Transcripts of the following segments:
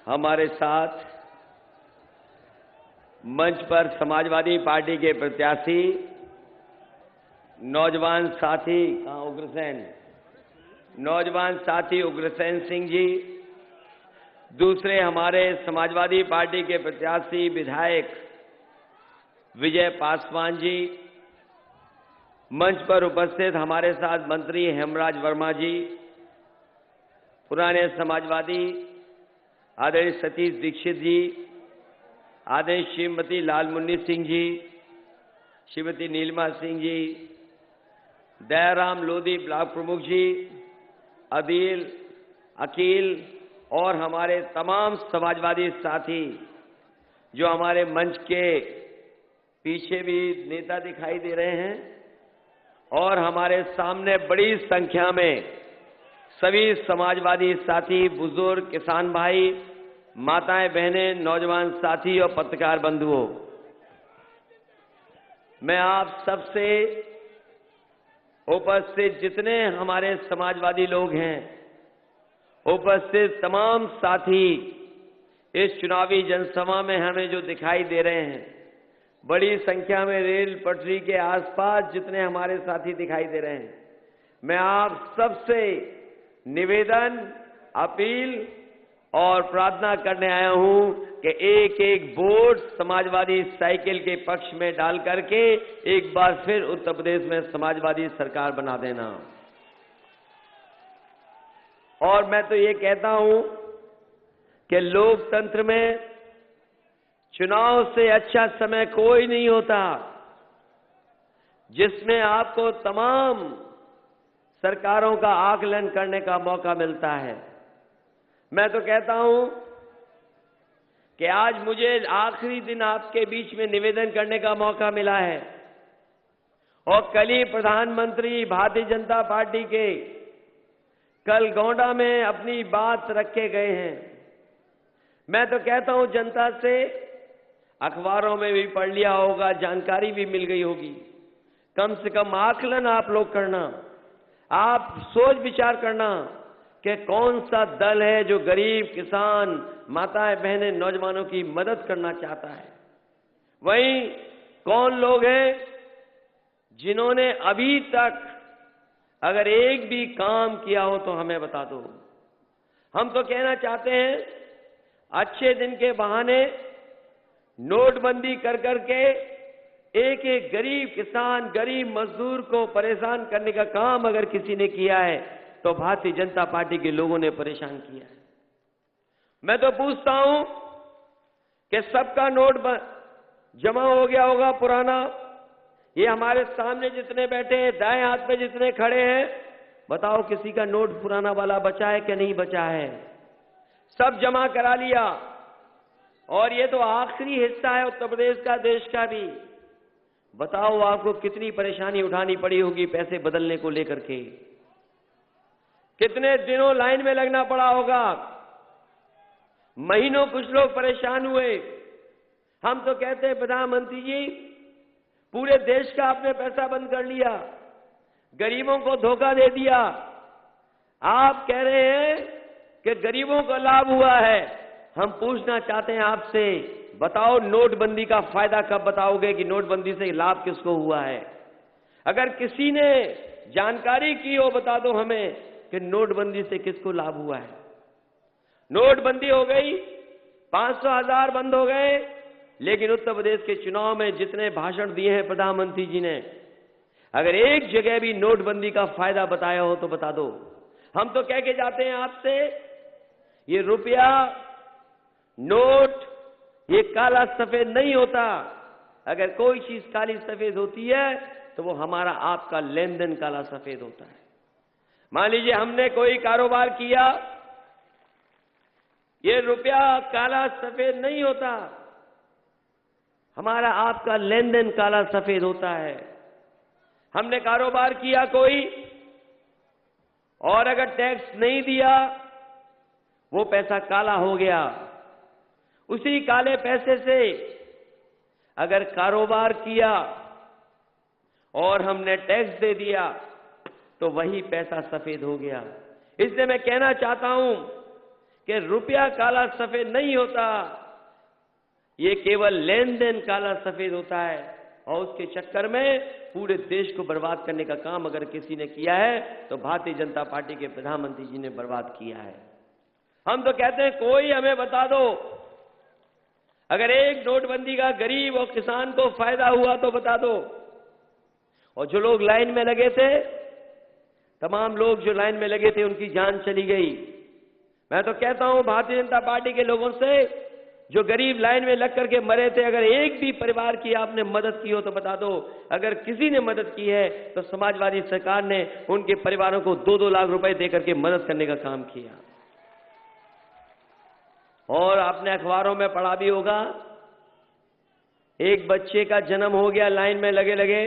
हमारे साथ मंच पर समाजवादी पार्टी के प्रत्याशी नौजवान साथी उग्रसेन सिंह जी, दूसरे हमारे समाजवादी पार्टी के प्रत्याशी विधायक विजय पासवान जी, मंच पर उपस्थित हमारे साथ मंत्री हेमराज वर्मा जी, पुराने समाजवादी आदरणीय सतीश दीक्षित जी, आदरणीय श्रीमती लालमुन्नी सिंह जी, श्रीमती नीलिमा सिंह जी, दयाराम लोधी ब्लॉक प्रमुख जी, अदील, अकील और हमारे तमाम समाजवादी साथी जो हमारे मंच के पीछे भी नेता दिखाई दे रहे हैं और हमारे सामने बड़ी संख्या में सभी समाजवादी साथी, बुजुर्ग, किसान भाई, माताएं, बहनें, नौजवान साथी और पत्रकार बंधुओं, मैं आप सबसे उपस्थित जितने हमारे समाजवादी लोग हैं, उपस्थित तमाम साथी इस चुनावी जनसभा में हमें जो दिखाई दे रहे हैं, बड़ी संख्या में रेल पटरी के आसपास जितने हमारे साथी दिखाई दे रहे हैं, मैं आप सबसे निवेदन, अपील और प्रार्थना करने आया हूं कि एक एक वोट समाजवादी साइकिल के पक्ष में डाल करके एक बार फिर उत्तर प्रदेश में समाजवादी सरकार बना देना। और मैं तो ये कहता हूं कि लोकतंत्र में चुनाव से अच्छा समय कोई नहीं होता जिसमें आपको तमाम सरकारों का आकलन करने का मौका मिलता है। मैं तो कहता हूं कि आज मुझे आखिरी दिन आपके बीच में निवेदन करने का मौका मिला है और कल ही प्रधानमंत्री भारतीय जनता पार्टी के कल गोंडा में अपनी बात रखे गए हैं। मैं तो कहता हूं जनता से, अखबारों में भी पढ़ लिया होगा, जानकारी भी मिल गई होगी, कम से कम आकलन आप लोग करना, आप सोच विचार करना कि कौन सा दल है जो गरीब, किसान, माताएं, बहनें, नौजवानों की मदद करना चाहता है। वहीं कौन लोग हैं जिन्होंने अभी तक अगर एक भी काम किया हो तो हमें बता दो। हम तो कहना चाहते हैं अच्छे दिन के बहाने नोटबंदी कर करके एक एक गरीब किसान, गरीब मजदूर को परेशान करने का काम अगर किसी ने किया है तो भारतीय जनता पार्टी के लोगों ने परेशान किया है। मैं तो पूछता हूं कि सबका नोट जमा हो गया होगा पुराना। ये हमारे सामने जितने बैठे हैं, दाएं हाथ में जितने खड़े हैं, बताओ किसी का नोट पुराना वाला बचा है कि नहीं बचा है? सब जमा करा लिया और ये तो आखिरी हिस्सा है उत्तर प्रदेश का, देश का भी। बताओ आपको कितनी परेशानी उठानी पड़ी होगी पैसे बदलने को लेकर के, कितने दिनों लाइन में लगना पड़ा होगा, महीनों कुछ लोग परेशान हुए। हम तो कहते हैं प्रधानमंत्री जी, पूरे देश का आपने पैसा बंद कर लिया, गरीबों को धोखा दे दिया। आप कह रहे हैं कि गरीबों को लाभ हुआ है। हम पूछना चाहते हैं आपसे, बताओ नोटबंदी का फायदा कब बताओगे कि नोटबंदी से लाभ किसको हुआ है? अगर किसी ने जानकारी की हो बता दो हमें कि नोटबंदी से किसको लाभ हुआ है। नोटबंदी हो गई, 500,000 बंद हो गए, लेकिन उत्तर प्रदेश के चुनाव में जितने भाषण दिए हैं प्रधानमंत्री जी ने, अगर एक जगह भी नोटबंदी का फायदा बताया हो तो बता दो। हम तो कह के जाते हैं आपसे, ये रुपया, नोट, ये काला सफेद नहीं होता। अगर कोई चीज काली सफेद होती है तो वो हमारा आपका लेन देन काला सफेद होता है। मान लीजिए हमने कोई कारोबार किया, ये रुपया काला सफेद नहीं होता, हमारा आपका लेन देन काला सफेद होता है। हमने कारोबार किया कोई और अगर टैक्स नहीं दिया, वो पैसा काला हो गया। उसी काले पैसे से अगर कारोबार किया और हमने टैक्स दे दिया तो वही पैसा सफेद हो गया। इसलिए मैं कहना चाहता हूं कि रुपया काला सफेद नहीं होता, ये केवल लेन देन काला सफेद होता है, और उसके चक्कर में पूरे देश को बर्बाद करने का काम अगर किसी ने किया है तो भारतीय जनता पार्टी के प्रधानमंत्री जी ने बर्बाद किया है। हम तो कहते हैं कोई हमें बता दो, अगर एक नोटबंदी का गरीब और किसान को फायदा हुआ तो बता दो। और जो लोग लाइन में लगे थे, तमाम लोग जो लाइन में लगे थे, उनकी जान चली गई। मैं तो कहता हूं भारतीय जनता पार्टी के लोगों से, जो गरीब लाइन में लग करके मरे थे, अगर एक भी परिवार की आपने मदद की हो तो बता दो। अगर किसी ने मदद की है तो समाजवादी सरकार ने उनके परिवारों को 2-2 लाख रुपए देकर के मदद करने का काम किया। और आपने अखबारों में पढ़ा भी होगा, एक बच्चे का जन्म हो गया लाइन में लगे लगे,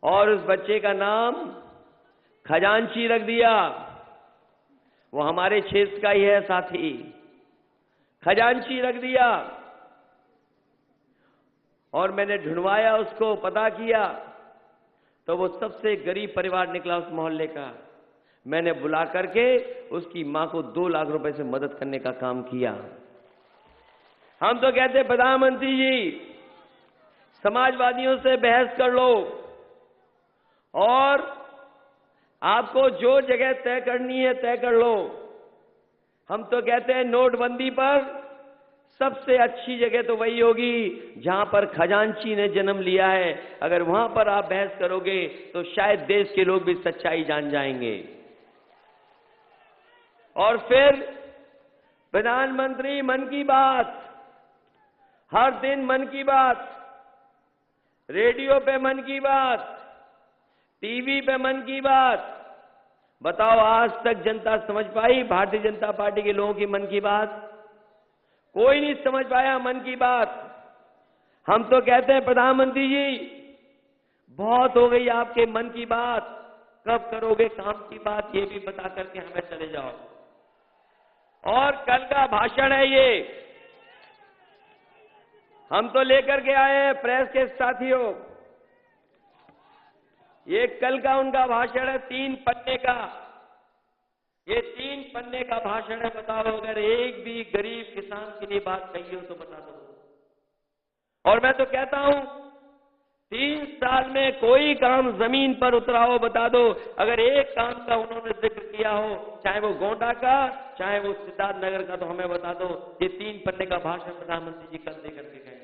और उस बच्चे का नाम खजांची रख दिया। वो हमारे क्षेत्र का ही है साथी, खजांची रख दिया। और मैंने ढूंढवाया, उसको पता किया, तो वो सबसे गरीब परिवार निकला उस मोहल्ले का। मैंने बुला करके उसकी मां को 2 लाख रुपए से मदद करने का काम किया। हम तो कहते प्रधानमंत्री जी, समाजवादियों से बहस कर लो, और आपको जो जगह तय करनी है तय कर लो। हम तो कहते हैं नोटबंदी पर सबसे अच्छी जगह तो वही होगी जहां पर खजांची ने जन्म लिया है। अगर वहां पर आप बहस करोगे तो शायद देश के लोग भी सच्चाई जान जाएंगे। और फिर प्रधानमंत्री मन की बात, हर दिन मन की बात, रेडियो पे मन की बात, टीवी पे मन की बात। बताओ आज तक जनता समझ पाई भारतीय जनता पार्टी के लोगों की मन की बात? कोई नहीं समझ पाया मन की बात। हम तो कहते हैं प्रधानमंत्री जी, बहुत हो गई आपके मन की बात, कब करोगे काम की बात, ये भी बता करके हमें चले जाओ। और कल का भाषण है ये, हम तो लेकर के आए हैं प्रेस के साथियों, ये कल का उनका भाषण है 3 पन्ने का। ये 3 पन्ने का भाषण है। बताओ अगर एक भी गरीब किसान के लिए बात कही हो तो बता दो। और मैं तो कहता हूं 3 साल में कोई काम जमीन पर उतरा हो बता दो। अगर एक काम का उन्होंने जिक्र किया हो, चाहे वो गोंडा का, चाहे वो सिद्धार्थनगर का, तो हमें बता दो। ये 3 पन्ने का भाषण प्रधानमंत्री जी कल दे करके गए।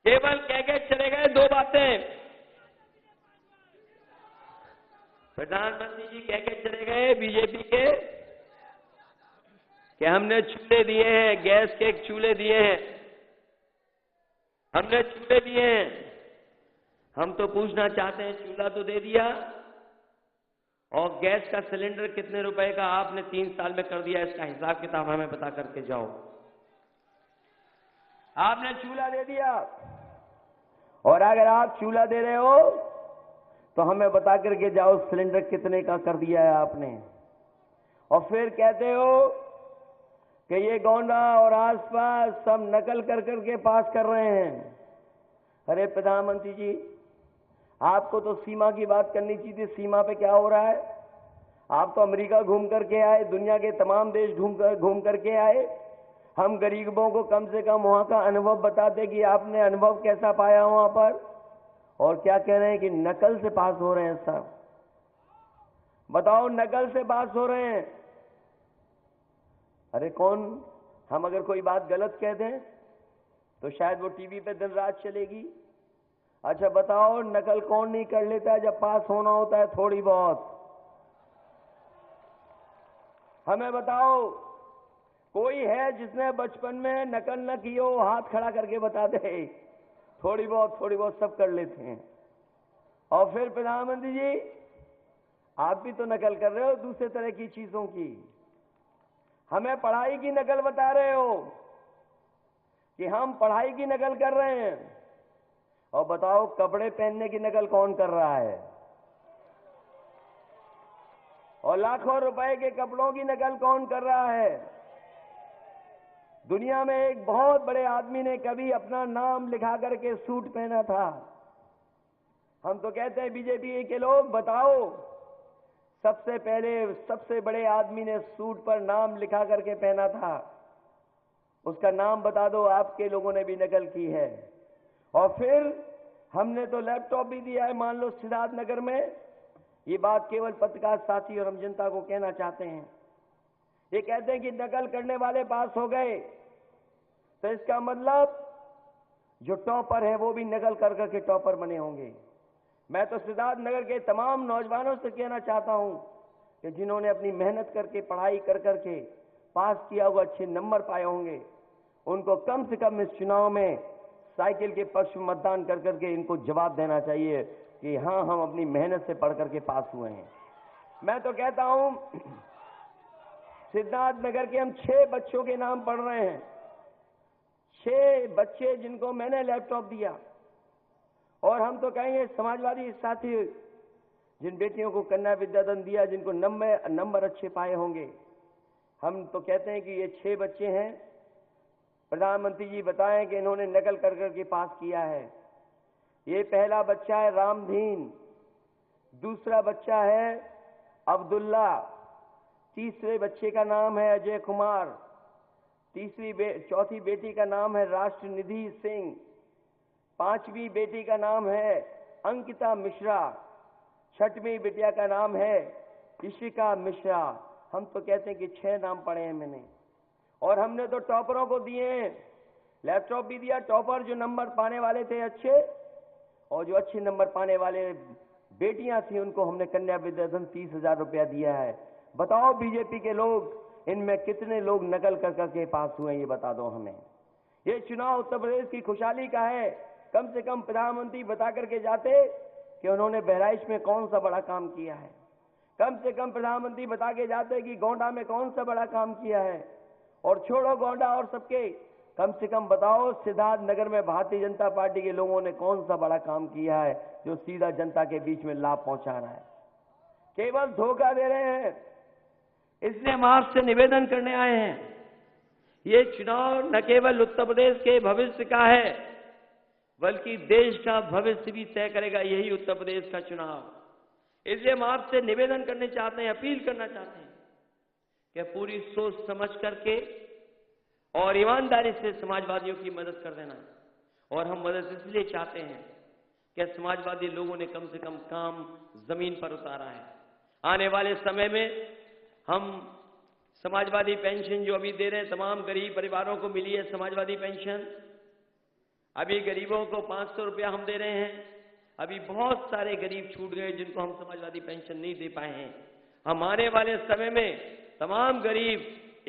केवल कह के चले गए 2 बातें। प्रधानमंत्री जी कह के चले गए बीजेपी के कि हमने चूल्हे दिए हैं, गैस के चूल्हे दिए हैं, हमने चूल्हे दिए हैं। हम तो पूछना चाहते हैं, चूल्हा तो दे दिया, और गैस का सिलेंडर कितने रुपए का आपने 3 साल में कर दिया, इसका हिसाब किताब हमें बता करके जाओ। आपने चूल्हा दे दिया, और अगर आप चूल्हा दे रहे हो तो हमें बता करके जाओ सिलेंडर कितने का कर दिया है आपने। और फिर कहते हो कि ये गोंडा और आसपास सब नकल कर करके पास कर रहे हैं। अरे प्रधानमंत्री जी, आपको तो सीमा की बात करनी चाहिए थी। सीमा पे क्या हो रहा है? आप तो अमेरिका घूम करके आए, दुनिया के तमाम देश घूम करके आए। हम गरीबों को कम से कम वहां का अनुभव बताते कि आपने अनुभव कैसा पाया वहां पर। और क्या कह रहे हैं कि नकल से पास हो रहे हैं सब। बताओ, नकल से पास हो रहे हैं। अरे कौन, हम अगर कोई बात गलत कह दें तो शायद वो टीवी पे दिन रात चलेगी। अच्छा बताओ, नकल कौन नहीं कर लेता है जब पास होना होता है थोड़ी बहुत? हमें बताओ, कोई है जिसने बचपन में नकल न की हो? हाथ खड़ा करके बता दे। थोड़ी बहुत सब कर लेते हैं। और फिर प्रधानमंत्री जी, आप भी तो नकल कर रहे हो दूसरे तरह की चीजों की। हमें पढ़ाई की नकल बता रहे हो कि हम पढ़ाई की नकल कर रहे हैं। और बताओ, कपड़े पहनने की नकल कौन कर रहा है? और लाखों रुपए के कपड़ों की नकल कौन कर रहा है? दुनिया में एक बहुत बड़े आदमी ने कभी अपना नाम लिखा करके सूट पहना था। हम तो कहते हैं बीजेपी के लोग, बताओ सबसे पहले सबसे बड़े आदमी ने सूट पर नाम लिखा करके पहना था, उसका नाम बता दो, आपके लोगों ने भी नकल की है। और फिर हमने तो लैपटॉप भी दिया है, मान लो सिद्धार्थनगर में। ये बात केवल पत्रकार साथी और हम जनता को कहना चाहते हैं। ये कहते हैं कि नकल करने वाले पास हो गए, तो इसका मतलब जो टॉपर है वो भी नकल कर करके टॉपर बने होंगे। मैं तो सिद्धार्थनगर के तमाम नौजवानों से कहना चाहता हूं कि जिन्होंने अपनी मेहनत करके पढ़ाई कर करके पास किया हुआ, अच्छे नंबर पाए होंगे, उनको कम से कम इस चुनाव में साइकिल के पक्ष में मतदान कर करके इनको जवाब देना चाहिए कि हां, हम अपनी मेहनत से पढ़ करके पास हुए हैं। मैं तो कहता हूं सिद्धार्थनगर के हम 6 बच्चों के नाम पढ़ रहे हैं, 6 बच्चे जिनको मैंने लैपटॉप दिया। और हम तो कहेंगे समाजवादी साथी जिन बेटियों को कन्या विद्याधन दिया, जिनको नंबर अच्छे पाए होंगे, हम तो कहते हैं कि ये 6 बच्चे हैं। प्रधानमंत्री जी बताएं कि इन्होंने नकल कर करके पास किया है। ये पहला बच्चा है रामधीन, दूसरा बच्चा है अब्दुल्ला, तीसरे बच्चे का नाम है अजय कुमार, चौथी बेटी का नाम है राष्ट्रनिधि सिंह, 5वीं बेटी का नाम है अंकिता मिश्रा, 6वीं बिटिया का नाम है इशिका मिश्रा। हम तो कहते हैं कि 6 नाम पढ़े हैं मैंने। और हमने तो टॉपरों को दिए हैं, लैपटॉप भी दिया। टॉपर जो नंबर पाने वाले थे अच्छे, और जो अच्छे नंबर पाने वाले बेटियां थी, उनको हमने कन्या विद्याधन 30,000 रुपया दिया है। बताओ बीजेपी के लोग, इनमें कितने लोग नकल कर करके पास हुए, ये बता दो हमें। ये चुनाव उत्तर प्रदेश की खुशहाली का है। कम से कम प्रधानमंत्री बता करके जाते कि उन्होंने बहराइच में कौन सा बड़ा काम किया है। कम से कम प्रधानमंत्री बता के जाते कि गोंडा में कौन सा बड़ा काम किया है। और छोड़ो गोंडा और सबके, कम से कम बताओ सिद्धार्थनगर में भारतीय जनता पार्टी के लोगों ने कौन सा बड़ा काम किया है जो सीधा जनता के बीच में लाभ पहुंचा रहा है। केवल धोखा दे रहे हैं। इसलिए हम आपसे निवेदन करने आए हैं, ये चुनाव न केवल उत्तर प्रदेश के भविष्य का है, बल्कि देश का भविष्य भी तय करेगा यही उत्तर प्रदेश का चुनाव। इसलिए हम आपसे निवेदन करने चाहते हैं, अपील करना चाहते हैं कि पूरी सोच समझ करके और ईमानदारी से समाजवादियों की मदद कर देना। और हम मदद इसलिए चाहते हैं कि समाजवादी लोगों ने कम से कम काम जमीन पर उतारा है। आने वाले समय में हम समाजवादी पेंशन जो अभी दे रहे हैं, तमाम गरीब परिवारों को मिली है समाजवादी पेंशन। अभी गरीबों को 500 रुपया हम दे रहे हैं। अभी बहुत सारे गरीब छूट गए जिनको हम समाजवादी पेंशन नहीं दे पाए हैं। हम आने वाले समय में तमाम गरीब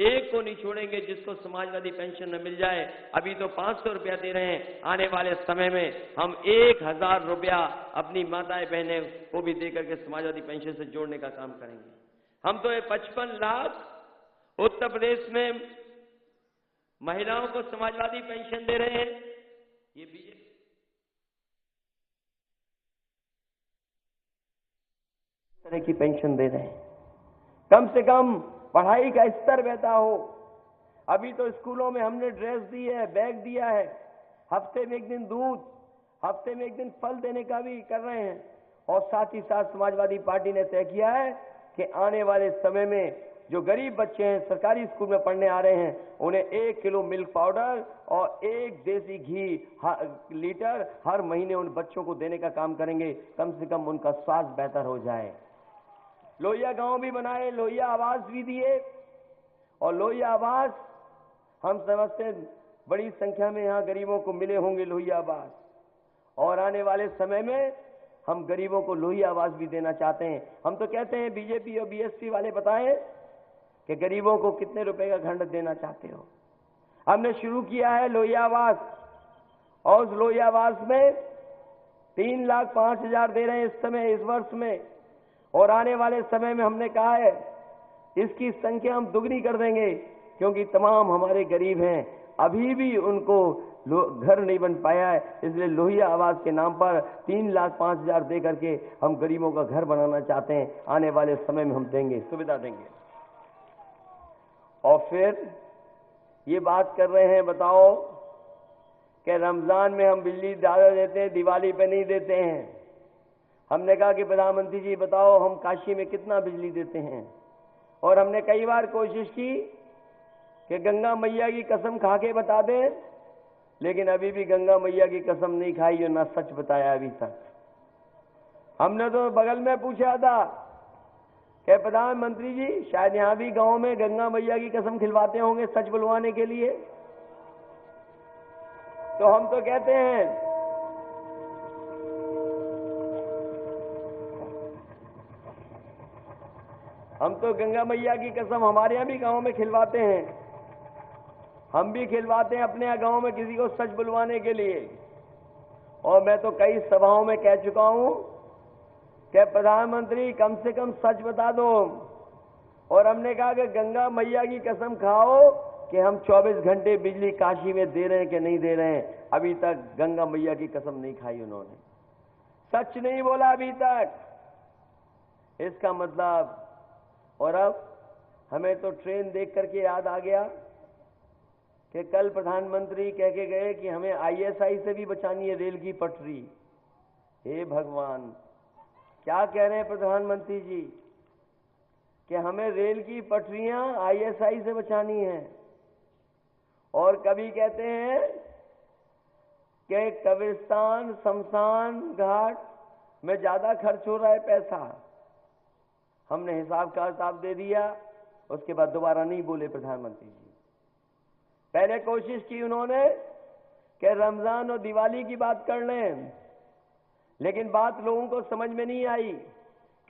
एक को नहीं छोड़ेंगे जिसको समाजवादी पेंशन न मिल जाए। अभी तो 500 रुपया दे रहे हैं, आने वाले समय में हम 1000 रुपया अपनी माताएं बहनें को भी देकर के समाजवादी पेंशन से जोड़ने का काम करेंगे। हम तो ये 55 लाख उत्तर प्रदेश में महिलाओं को समाजवादी पेंशन दे रहे हैं। ये बीजेपी तरह की पेंशन दे रहे हैं, कम से कम पढ़ाई का स्तर बेहतर हो। अभी तो स्कूलों में हमने ड्रेस दी है, बैग दिया है, हफ्ते में 1 दिन दूध, हफ्ते में 1 दिन फल देने का भी कर रहे हैं। और साथ ही साथ समाजवादी पार्टी ने तय किया है कि आने वाले समय में जो गरीब बच्चे हैं सरकारी स्कूल में पढ़ने आ रहे हैं, उन्हें 1 किलो मिल्क पाउडर और 1 देसी घी लीटर हर महीने उन बच्चों को देने का काम करेंगे, कम से कम उनका स्वास्थ्य बेहतर हो जाए। लोहिया गांव भी बनाए, लोहिया आवास भी दिए। और लोहिया आवास हम समझते हैं बड़ी संख्या में यहां गरीबों को मिले होंगे लोहिया आवास। और आने वाले समय में हम गरीबों को लोहिया आवास भी देना चाहते हैं। हम तो कहते हैं बीजेपी और बीएसपी वाले बताएं कि गरीबों को कितने रुपए का खंड देना चाहते हो। हमने शुरू किया है लोहिया आवास, और उस लोहिया आवास में 3,05,000 दे रहे हैं इस समय, इस वर्ष में। और आने वाले समय में हमने कहा है इसकी संख्या हम दुगनी कर देंगे, क्योंकि तमाम हमारे गरीब हैं, अभी भी उनको घर नहीं बन पाया है। इसलिए लोहिया आवास के नाम पर 3,05,000 दे करके हम गरीबों का घर बनाना चाहते हैं। आने वाले समय में हम देंगे, सुविधा देंगे। और फिर ये बात कर रहे हैं, बताओ कि रमजान में हम बिजली ज्यादा देते हैं, दिवाली पे नहीं देते हैं। हमने कहा कि प्रधानमंत्री जी बताओ हम काशी में कितना बिजली देते हैं, और हमने कई बार कोशिश की कि गंगा मैया की कसम खा के बता दें, लेकिन अभी भी गंगा मैया की कसम नहीं खाई और ना सच बताया अभी तक। हमने तो बगल में पूछा था कि प्रधानमंत्री जी शायद यहां भी गांव में गंगा मैया की कसम खिलवाते होंगे सच बुलवाने के लिए, तो हम तो कहते हैं हम तो गंगा मैया की कसम हमारे यहां भी गांव में खिलवाते हैं, हम भी खिलवाते हैं अपने यहाँ गांव में किसी को सच बुलवाने के लिए। और मैं तो कई सभाओं में कह चुका हूं कि प्रधानमंत्री कम से कम सच बता दो, और हमने कहा कि गंगा मैया की कसम खाओ कि हम 24 घंटे बिजली काशी में दे रहे हैं कि नहीं दे रहे हैं। अभी तक गंगा मैया की कसम नहीं खाई उन्होंने, सच नहीं बोला अभी तक। इसका मतलब, और अब हमें तो ट्रेन देख करके याद आ गया कि कल प्रधानमंत्री कह के गए कि हमें आईएसआई से भी बचानी है रेल की पटरी। हे भगवान, क्या कह रहे हैं प्रधानमंत्री जी कि हमें रेल की पटरियां आईएसआई से बचानी है, और कभी कहते हैं कि कब्रिस्तान शमशान घाट में ज्यादा खर्च हो रहा है पैसा। हमने हिसाब का किताब दे दिया, उसके बाद दोबारा नहीं बोले प्रधानमंत्री जी। पहले कोशिश की उन्होंने कि रमजान और दिवाली की बात कर लें, लेकिन बात लोगों को समझ में नहीं आई,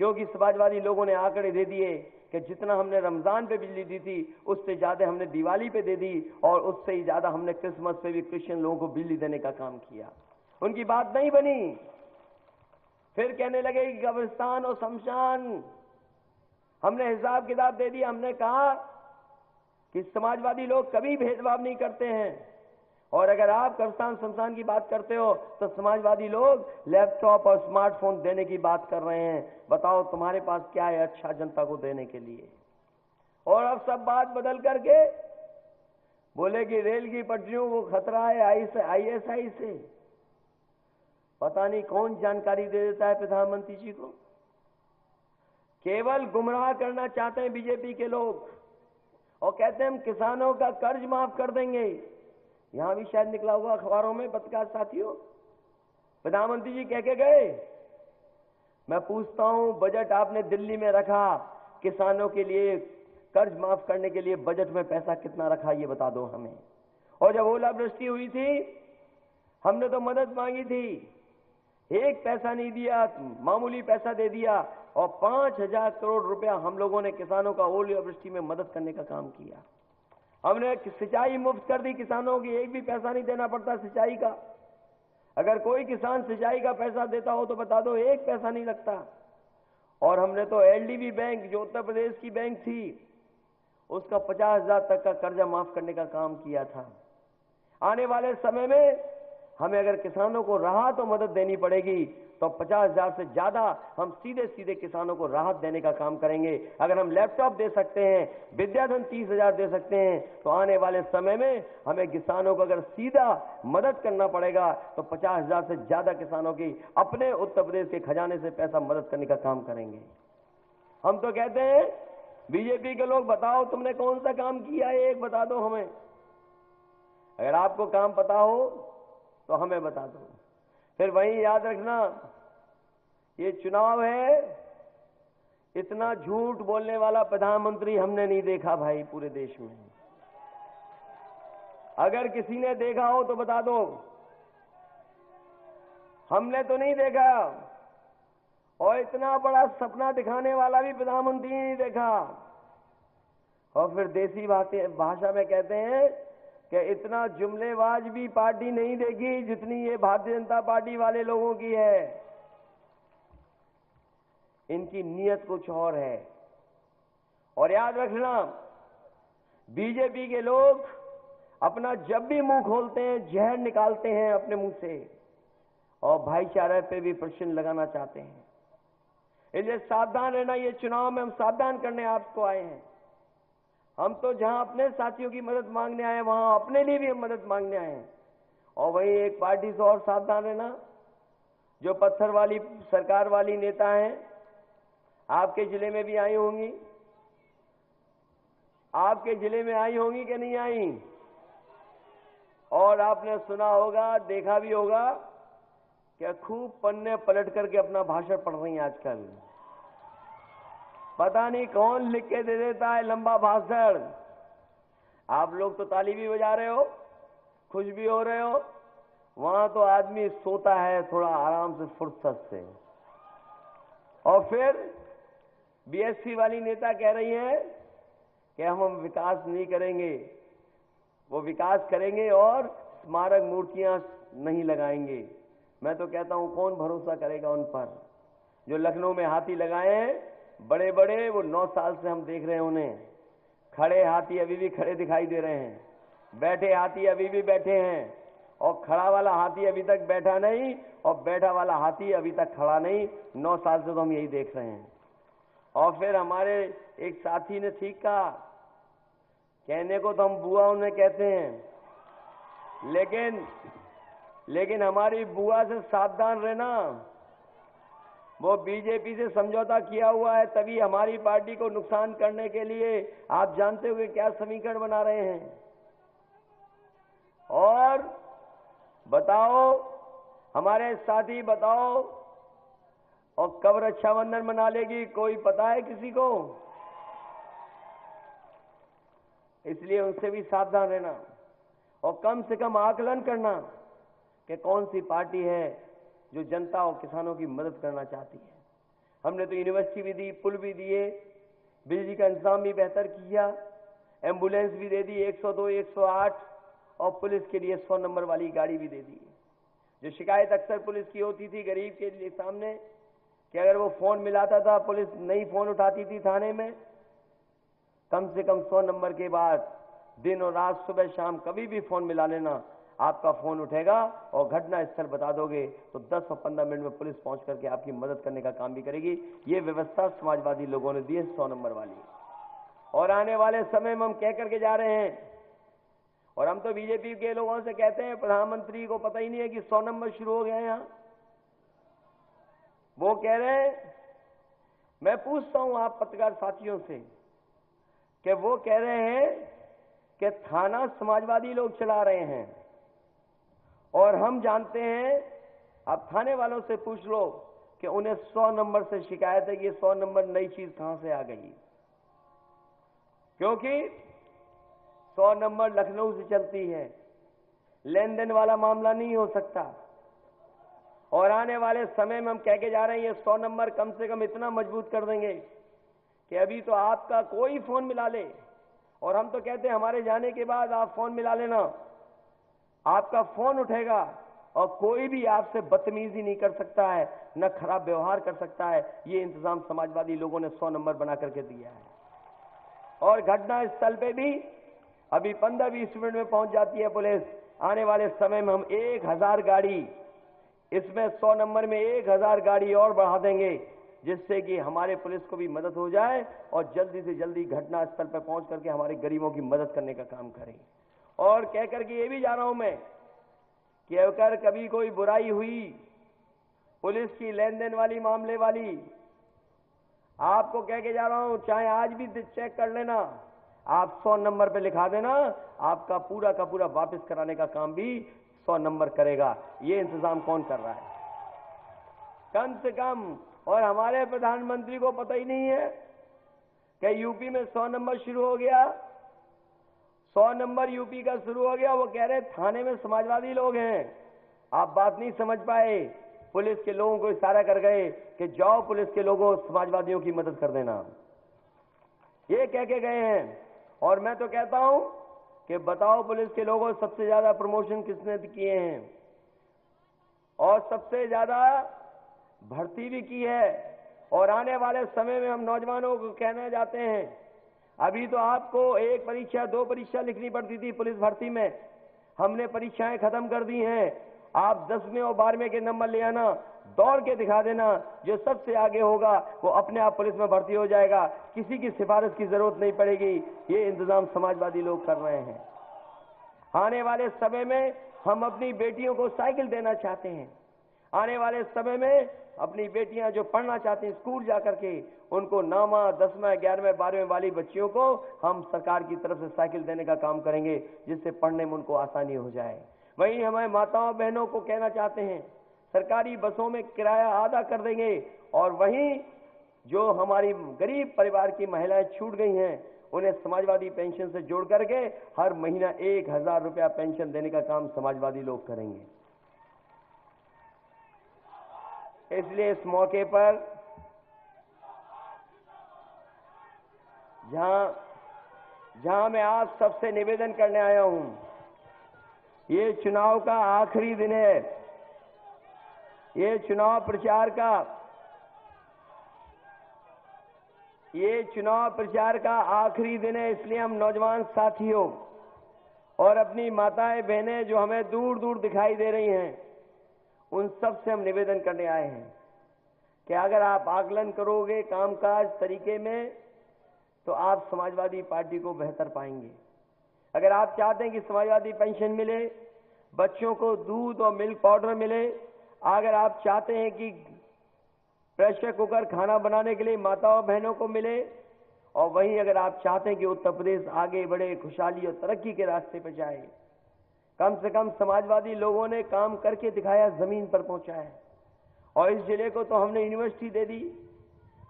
क्योंकि समाजवादी लोगों ने आंकड़े दे दिए कि जितना हमने रमजान पे बिजली दी थी उससे ज्यादा हमने दिवाली पे दे दी, और उससे ही ज्यादा हमने क्रिसमस पे भी क्रिश्चियन लोगों को बिजली देने का काम किया। उनकी बात नहीं बनी। फिर कहने लगे कि कब्रिस्तान और शमशान, हमने हिसाब किताब दे दिया। हमने कहा कि समाजवादी लोग कभी भेदभाव नहीं करते हैं, और अगर आप कब्रिस्तान शमशान की बात करते हो तो समाजवादी लोग लैपटॉप और स्मार्टफोन देने की बात कर रहे हैं। बताओ तुम्हारे पास क्या है अच्छा जनता को देने के लिए। और अब सब बात बदल करके बोले कि रेल की पटरियों को खतरा है आईएसआई से। पता नहीं कौन जानकारी दे देता है प्रधानमंत्री जी को। केवल गुमराह करना चाहते हैं बीजेपी के लोग, और कहते हैं हम किसानों का कर्ज माफ कर देंगे। यहां भी शायद निकला हुआ अखबारों में, पत्रकार साथियों, प्रधानमंत्री जी कह के गए। मैं पूछता हूं, बजट आपने दिल्ली में रखा, किसानों के लिए कर्ज माफ करने के लिए बजट में पैसा कितना रखा ये बता दो हमें। और जब ओलावृष्टि हुई थी हमने तो मदद मांगी थी, एक पैसा नहीं दिया, मामूली पैसा दे दिया, और 5,000 करोड़ रुपया हम लोगों ने किसानों का ओलावृष्टि में मदद करने का काम किया। हमने सिंचाई मुफ्त कर दी किसानों की, एक भी पैसा नहीं देना पड़ता सिंचाई का। अगर कोई किसान सिंचाई का पैसा देता हो तो बता दो, एक पैसा नहीं लगता। और हमने तो एलडीबी बैंक जो उत्तर प्रदेश की बैंक थी उसका 50,000 तक का कर्जा माफ करने का काम किया था। आने वाले समय में हमें अगर किसानों को राहत और मदद देनी पड़ेगी तो 50,000 से ज्यादा हम सीधे सीधे किसानों को राहत देने का काम करेंगे। अगर हम लैपटॉप दे सकते हैं, विद्याधन 30,000 दे सकते हैं, तो आने वाले समय में हमें किसानों को अगर सीधा मदद करना पड़ेगा तो 50,000 से ज्यादा किसानों की अपने उत्तर प्रदेश के खजाने से पैसा मदद करने का काम करेंगे। हम तो कहते हैं बीजेपी के लोग, बताओ तुमने कौन सा काम किया है, एक बता दो हमें। अगर आपको काम पता हो तो हमें बता दो। फिर वहीं याद रखना, ये चुनाव है, इतना झूठ बोलने वाला प्रधानमंत्री हमने नहीं देखा भाई पूरे देश में। अगर किसी ने देखा हो तो बता दो, हमने तो नहीं देखा। और इतना बड़ा सपना दिखाने वाला भी प्रधानमंत्री ने नहीं देखा। और फिर देसी भाषा में कहते हैं कि इतना जुमलेबाज भी पार्टी नहीं देखी जितनी ये भारतीय जनता पार्टी वाले लोगों की है। इनकी नीयत कुछ और है। और याद रखना, बीजेपी के लोग अपना जब भी मुंह खोलते हैं जहर निकालते हैं अपने मुंह से, और भाईचारे पे भी प्रश्न लगाना चाहते हैं। इसलिए सावधान रहना। ये चुनाव में हम सावधान करने आपको आए हैं। हम तो जहां अपने साथियों की मदद मांगने आए हैं वहां अपने लिए भी हम मदद मांगने आए हैं। और वहीं एक पार्टी से और सावधान रहना, जो पत्थर वाली सरकार वाली नेता हैं, आपके जिले में भी आई होंगी, आपके जिले में आई होंगी कि नहीं आई? और आपने सुना होगा, देखा भी होगा कि खूब पन्ने पलट करके अपना भाषण पढ़ रही हैं आजकल। पता नहीं कौन लिख के दे देता है लंबा भाषण। आप लोग तो ताली भी बजा रहे हो, खुश भी हो रहे हो, वहां तो आदमी सोता है थोड़ा आराम से, फुर्सत से। और फिर बीएसपी वाली नेता कह रही है कि हम विकास नहीं करेंगे, वो विकास करेंगे और स्मारक मूर्तियां नहीं लगाएंगे। मैं तो कहता हूं कौन भरोसा करेगा उन पर। जो लखनऊ में हाथी लगाए हैं बड़े बड़े, वो 9 साल से हम देख रहे हैं उन्हें। खड़े हाथी अभी भी खड़े दिखाई दे रहे हैं, बैठे हाथी अभी भी बैठे हैं, और खड़ा वाला हाथी अभी तक बैठा नहीं, और बैठा वाला हाथी अभी तक खड़ा नहीं। 9 साल से तो हम यही देख रहे हैं। और फिर हमारे एक साथी ने ठीक कहा, कहने को तो हम बुआ उन्हें कहते हैं, लेकिन हमारी बुआ से सावधान रहना। वो बीजेपी से समझौता किया हुआ है, तभी हमारी पार्टी को नुकसान करने के लिए आप जानते हो कि क्या समीकरण बना रहे हैं। और बताओ हमारे साथी, बताओ, और कब रक्षाबंधन मना लेगी कोई पता है किसी को? इसलिए उनसे भी सावधान रहना, और कम से कम आकलन करना कि कौन सी पार्टी है जो जनता और किसानों की मदद करना चाहती है। हमने तो यूनिवर्सिटी भी दी, पुल भी दिए, बिजली का इंतजाम भी बेहतर किया, एम्बुलेंस भी दे दी 102, 108, और पुलिस के लिए 100 नंबर वाली गाड़ी भी दे दी। जो शिकायत अक्सर पुलिस की होती थी गरीब के लिए सामने कि अगर वो फोन मिलाता था, पुलिस नहीं फोन उठाती थी थाने में, कम से कम 100 नंबर के बाद दिन और रात, सुबह शाम कभी भी फोन मिला लेना, आपका फोन उठेगा, और घटना स्थल बता दोगे तो 10 और 15 मिनट में पुलिस पहुंच करके आपकी मदद करने का काम भी करेगी। ये व्यवस्था समाजवादी लोगों ने दी है 100 नंबर वाली। और आने वाले समय में हम कह करके जा रहे हैं, और हम तो बीजेपी के लोगों से कहते हैं, प्रधानमंत्री को पता ही नहीं है कि 100 नंबर शुरू हो गए हैं यहां। वो कह रहे हैं, मैं पूछता हूं आप पत्रकार साथियों से, कि वो कह रहे हैं कि थाना समाजवादी लोग चला रहे हैं, और हम जानते हैं, आप थाने वालों से पूछ लो कि उन्हें 100 नंबर से शिकायत है कि 100 नंबर नई चीज कहां से आ गई। क्योंकि 100 नंबर लखनऊ से चलती है, लेन देन वाला मामला नहीं हो सकता। और आने वाले समय में हम कह के जा रहे हैं, ये 100 नंबर कम से कम इतना मजबूत कर देंगे कि अभी तो आपका कोई फोन मिला ले, और हम तो कहते हैं हमारे जाने के बाद आप फोन मिला लेना, आपका फोन उठेगा, और कोई भी आपसे बदतमीजी नहीं कर सकता है, न खराब व्यवहार कर सकता है। ये इंतजाम समाजवादी लोगों ने 100 नंबर बना करके दिया है। और घटना स्थल पे भी अभी 15-20 मिनट में पहुंच जाती है पुलिस। आने वाले समय में हम 1000 गाड़ी, इसमें 100 नंबर में 1000 गाड़ी और बढ़ा देंगे, जिससे कि हमारे पुलिस को भी मदद हो जाए, और जल्दी से जल्दी घटना स्थल पर पहुंच करके हमारे गरीबों की मदद करने का काम करें। और कह करके ये भी जा रहा हूं मैं कि अगर कभी कोई बुराई हुई पुलिस की, लेन देन वाली, मामले वाली, आपको कह के जा रहा हूं, चाहे आज भी चेक कर लेना, आप 100 नंबर पे लिखा देना, आपका पूरा का पूरा वापस कराने का काम भी 100 नंबर करेगा। ये इंतजाम कौन कर रहा है? कम से कम। और हमारे प्रधानमंत्री को पता ही नहीं है कि यूपी में 100 नंबर शुरू हो गया। 100 नंबर यूपी का शुरू हो गया। वो कह रहे थाने में समाजवादी लोग हैं। आप बात नहीं समझ पाए। पुलिस के लोगों को इशारा कर गए कि जाओ पुलिस के लोगों, समाजवादियों की मदद कर देना, ये कह के गए हैं। और मैं तो कहता हूं कि बताओ पुलिस के लोगों, सबसे ज्यादा प्रमोशन किसने किए हैं, और सबसे ज्यादा भर्ती भी की है। और आने वाले समय में हम नौजवानों को कहना चाहते हैं, अभी तो आपको 1 परीक्षा 2 परीक्षा लिखनी पड़ती थी पुलिस भर्ती में, हमने परीक्षाएं खत्म कर दी हैं। आप 10वें और 12वें के नंबर ले आना, दौड़ के दिखा देना, जो सबसे आगे होगा वो अपने आप पुलिस में भर्ती हो जाएगा, किसी की सिफारिश की जरूरत नहीं पड़ेगी। ये इंतजाम समाजवादी लोग कर रहे हैं। आने वाले समय में हम अपनी बेटियों को साइकिल देना चाहते हैं। आने वाले समय में अपनी बेटियां जो पढ़ना चाहती हैं स्कूल जाकर के, उनको 9वां 10वां 11वें 12वें वाली बच्चियों को हम सरकार की तरफ से साइकिल देने का काम करेंगे, जिससे पढ़ने में उनको आसानी हो जाए। वहीं हमारे माताओं बहनों को कहना चाहते हैं, सरकारी बसों में किराया आधा कर देंगे, और वहीं जो हमारी गरीब परिवार की महिलाएं छूट गई हैं, उन्हें समाजवादी पेंशन से जोड़ करके हर महीना 1000 रुपया पेंशन देने का काम समाजवादी लोग करेंगे। इसलिए इस मौके पर जहां मैं आप सबसे निवेदन करने आया हूं, ये चुनाव का आखिरी दिन है, ये चुनाव प्रचार का आखिरी दिन है। इसलिए हम नौजवान साथियों और अपनी माताएं बहनें जो हमें दूर दूर दिखाई दे रही हैं, उन सब से हम निवेदन करने आए हैं कि अगर आप आकलन करोगे कामकाज तरीके में, तो आप समाजवादी पार्टी को बेहतर पाएंगे। अगर आप चाहते हैं कि समाजवादी पेंशन मिले, बच्चों को दूध और मिल्क पाउडर मिले, अगर आप चाहते हैं कि प्रेशर कुकर खाना बनाने के लिए माताओं बहनों को मिले, और वहीं अगर आप चाहते हैं कि उत्तर प्रदेश आगे बढ़े, खुशहाली और तरक्की के रास्ते पर जाए, कम से कम समाजवादी लोगों ने काम करके दिखाया, जमीन पर पहुंचा है। और इस जिले को तो हमने यूनिवर्सिटी दे दी,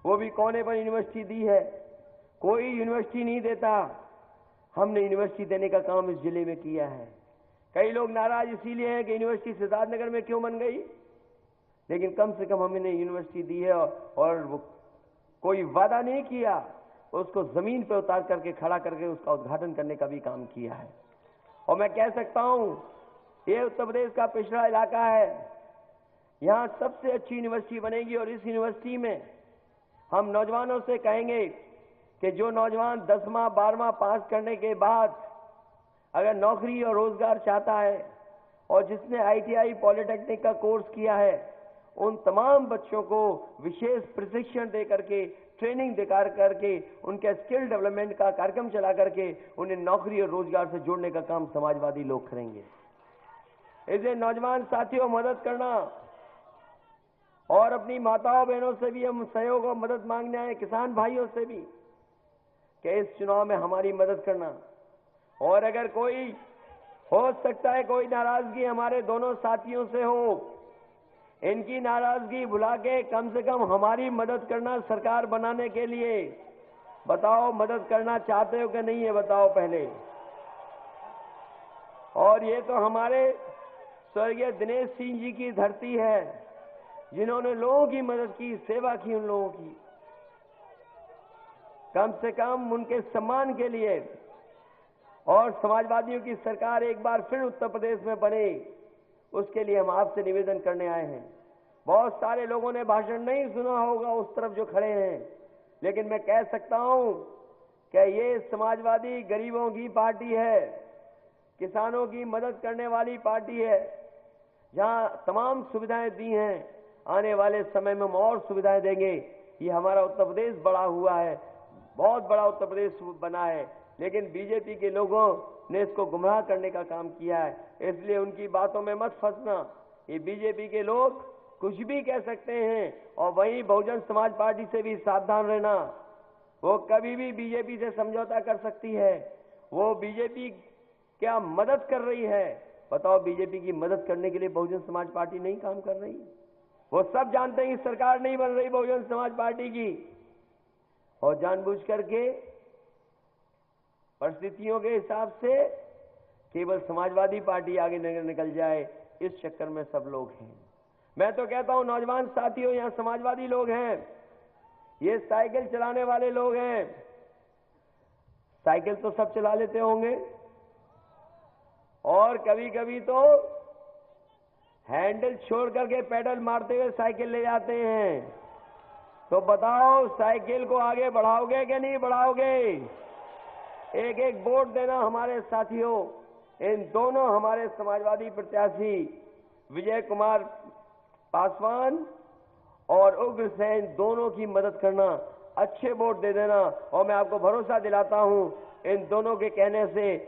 वो भी कोने पर यूनिवर्सिटी दी है, कोई यूनिवर्सिटी नहीं देता, हमने यूनिवर्सिटी देने का काम इस जिले में किया है। कई लोग नाराज इसीलिए हैं कि यूनिवर्सिटी सिद्धार्थनगर में क्यों बन गई, लेकिन कम से कम हमने यूनिवर्सिटी दी है, और वो कोई वादा नहीं किया, उसको जमीन पर उतार करके खड़ा करके उसका उद्घाटन करने का भी काम किया है। और मैं कह सकता हूं, ये उत्तर प्रदेश का पिछड़ा इलाका है, यहां सबसे अच्छी यूनिवर्सिटी बनेगी, और इस यूनिवर्सिटी में हम नौजवानों से कहेंगे कि जो नौजवान 10वां 12वां पास करने के बाद अगर नौकरी और रोजगार चाहता है, और जिसने ITI पॉलिटेक्निक का कोर्स किया है, उन तमाम बच्चों को विशेष प्रशिक्षण दे करके, ट्रेनिंग दिखा करके, उनके स्किल डेवलपमेंट का कार्यक्रम चला करके उन्हें नौकरी और रोजगार से जोड़ने का काम समाजवादी लोग करेंगे। इसलिए नौजवान साथियों, मदद करना, और अपनी माताओं बहनों से भी हम सहयोग और मदद मांगने आए, किसान भाइयों से भी, कि इस चुनाव में हमारी मदद करना। और अगर कोई हो सकता है कोई नाराजगी हमारे दोनों साथियों से हो, इनकी नाराजगी भुला के कम से कम हमारी मदद करना सरकार बनाने के लिए। बताओ, मदद करना चाहते हो कि नहीं है, बताओ पहले। और ये तो हमारे स्वर्गीय दिनेश सिंह जी की धरती है, जिन्होंने लोगों की मदद की, सेवा की उन लोगों की। कम से कम उनके सम्मान के लिए, और समाजवादियों की सरकार एक बार फिर उत्तर प्रदेश में बने, उसके लिए हम आपसे निवेदन करने आए हैं। बहुत सारे लोगों ने भाषण नहीं सुना होगा उस तरफ जो खड़े हैं, लेकिन मैं कह सकता हूं कि ये समाजवादी गरीबों की पार्टी है, किसानों की मदद करने वाली पार्टी है, जहां तमाम सुविधाएं दी हैं, आने वाले समय में हम और सुविधाएं देंगे। ये हमारा उत्तर प्रदेश बड़ा हुआ है, बहुत बड़ा उत्तर प्रदेश बना है, लेकिन बीजेपी के लोगों ने इसको गुमराह करने का काम किया है। इसलिए उनकी बातों में मत फंसना। ये बीजेपी के लोग कुछ भी कह सकते हैं, और वहीं बहुजन समाज पार्टी से भी सावधान रहना, वो कभी भी बीजेपी से समझौता कर सकती है। वो बीजेपी क्या मदद कर रही है, बताओ, बीजेपी की मदद करने के लिए बहुजन समाज पार्टी नहीं काम कर रही। वो सब जानते हैं कि सरकार नहीं बन रही बहुजन समाज पार्टी की, और जानबूझ करके परिस्थितियों के हिसाब से केवल समाजवादी पार्टी आगे निकल जाए, इस चक्कर में सब लोग हैं। मैं तो कहता हूं नौजवान साथियों, यहां समाजवादी लोग हैं, ये साइकिल चलाने वाले लोग हैं। साइकिल तो सब चला लेते होंगे, और कभी कभी तो हैंडल छोड़ करके पैडल मारते हुए साइकिल ले जाते हैं। तो बताओ, साइकिल को आगे बढ़ाओगे कि नहीं बढ़ाओगे? एक एक वोट देना हमारे साथियों। इन दोनों हमारे समाजवादी प्रत्याशी विजय कुमार पासवान और उग्रसेन, दोनों की मदद करना, अच्छे वोट दे देना। और मैं आपको भरोसा दिलाता हूं, इन दोनों के कहने से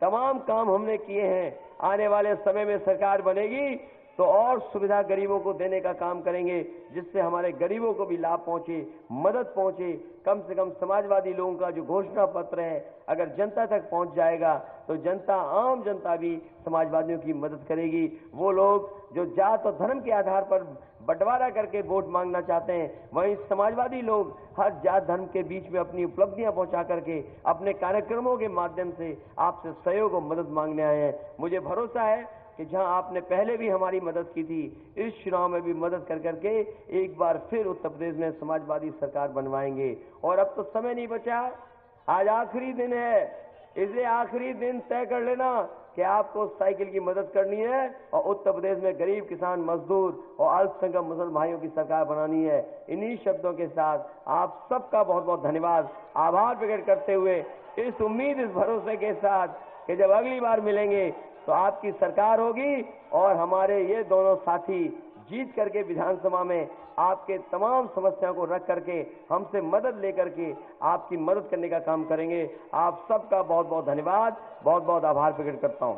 तमाम काम हमने किए हैं। आने वाले समय में सरकार बनेगी तो और सुविधा गरीबों को देने का काम करेंगे, जिससे हमारे गरीबों को भी लाभ पहुंचे, मदद पहुंचे। कम से कम समाजवादी लोगों का जो घोषणा पत्र है अगर जनता तक पहुंच जाएगा तो जनता, आम जनता भी समाजवादियों की मदद करेगी। वो लोग जो जात और धर्म के आधार पर बंटवारा करके वोट मांगना चाहते हैं, वहीं समाजवादी लोग हर जात धर्म के बीच में अपनी उपलब्धियां पहुंचा करके अपने कार्यक्रमों के माध्यम से आपसे सहयोग और मदद मांगने आए हैं। मुझे भरोसा है कि जहां आपने पहले भी हमारी मदद की थी, इस चुनाव में भी मदद कर करके एक बार फिर उत्तर प्रदेश में समाजवादी सरकार बनवाएंगे। और अब तो समय नहीं बचा, आज आखिरी दिन है, इसलिए आखिरी दिन तय कर लेना कि आपको साइकिल की मदद करनी है और उत्तर प्रदेश में गरीब, किसान, मजदूर और अल्पसंख्यक मुसलमान भाइयों की सरकार बनानी है। इन्हीं शब्दों के साथ आप सबका बहुत बहुत धन्यवाद, आभार प्रकट करते हुए, इस उम्मीद, इस भरोसे के साथ कि जब अगली बार मिलेंगे तो आपकी सरकार होगी और हमारे ये दोनों साथी जीत करके विधानसभा में आपके तमाम समस्याओं को रख करके हमसे मदद लेकर के आपकी मदद करने का काम करेंगे। आप सबका बहुत बहुत धन्यवाद, बहुत बहुत आभार प्रकट करता हूं।